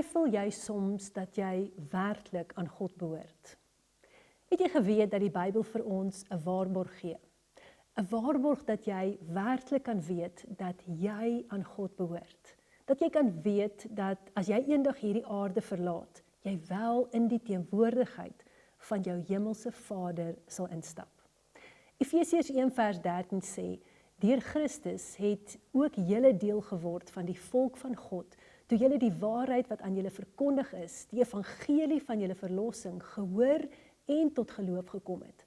Twyfel jy soms dat jy werklik aan God behoort? Het jy geweet dat die Bybel vir ons 'n waarborg gee? 'n Waarborg dat jy werklik kan weet dat jy aan God behoort. Dat jy kan weet dat as jy eendag hierdie aarde verlaat, jy wel in die teenwoordigheid van jou hemelse Vader sal instap. Efesiërs 1 vers 13 sê, deur Christus het ook julle deel geword van die volk van God, toe julle die waarheid wat aan julle verkondig is, die evangelie van julle verlossing, gehoor en tot geloof gekom het.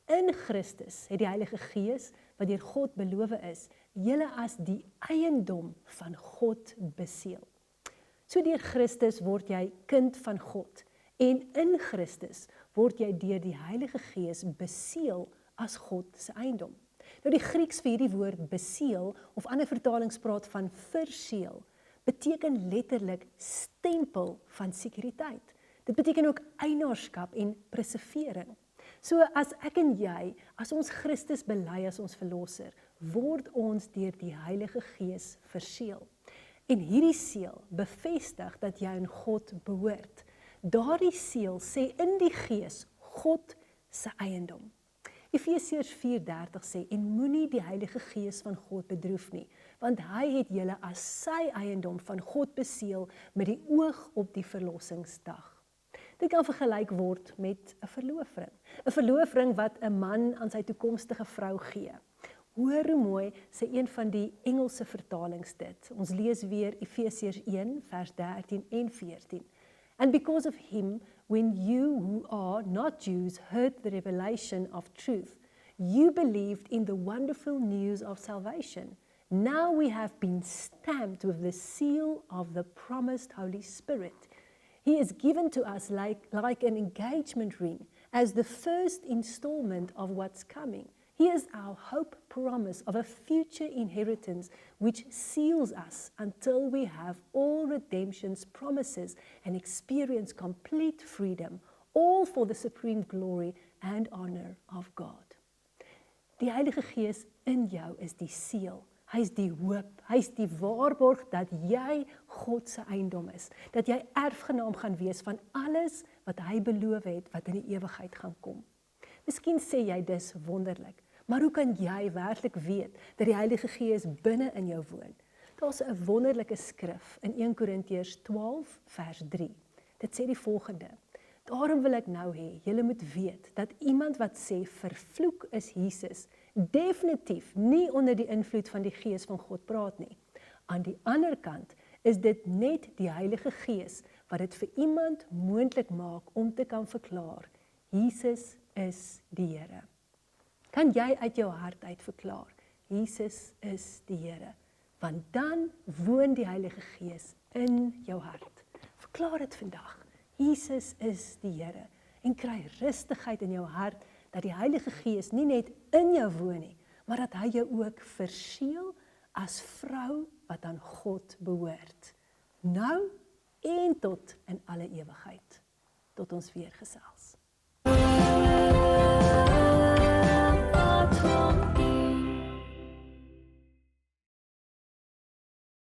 In Christus het die Heilige Gees, wat deur God beloof is, julle as die eiendom van God beseël. So deur Christus word jy kind van God, en in Christus word jy deur die Heilige Gees beseël as God se eiendom. Nou die Grieks vir hierdie woord beseël, of ander vertalings praat van verseël, beteken letterlik stempel van sekuriteit. Dit beteken ook eienaarskap en preservering. So as ek en jy, as ons Christus bely as ons verlosser, word ons deur die Heilige Gees verseël. En hierdie seël bevestig dat jy aan God behoort. Daardie seël sê in die Gees God se eiendom. Efesiërs 4:30 sê, en moenie die Heilige Gees van God bedroef nie, want hy het julle as sy eiendom van God beseël met die oog op die verlossingsdag. Dit kan vergelyk word met 'n verloofring. 'n Verloofring wat 'n man aan sy toekomstige vrou gee. Hoor hoe mooi sê een van die Engelse vertalings dit. Ons lees weer Efesiërs 1 vers 13 en 14. And because of him, when you who are not Jews heard the revelation of truth, you believed in the wonderful news of salvation. Now we have been stamped with the seal of the promised Holy Spirit. He is given to us like an engagement ring, as the first installment of what's coming. He is our hope promise of a future inheritance which seals us until we have all redemption's promises and experience complete freedom, all for the supreme glory and honor of God. Die Heilige Gees in jou is die seël. Hy is die hoop, hy is die waarborg dat jy God se eiendom is, dat jy erfgenaam gaan wees van alles wat hy beloof het, wat in die ewigheid gaan kom. Miskien sê jy dis wonderlik, maar hoe kan jy werklik weet dat die Heilige Gees binne in jou woon? Daar's 'n wonderlike skrif in 1 Korintiërs 12 vers 3. Dit sê die volgende: Daarom wil ek nou hê, julle moet weet, dat iemand wat sê, vervloek is Jesus, definitief nie onder die invloed van die Gees van God praat nie. Aan die ander kant is dit net die Heilige Gees wat dit vir iemand moontlik maak om te kan verklaar, Jesus is die Here. Kan jy uit jou hart uit verklaar, Jesus is die Here, want dan woon die Heilige Gees in jou hart. Verklaar dit vandag, Jesus is die Here, en kry rustigheid in jou hart, dat die Heilige Gees nie net in jou woon nie, maar dat hy jou ook verseël as vrou wat aan God behoort. Nou en tot in alle ewigheid. Tot ons weer gesels.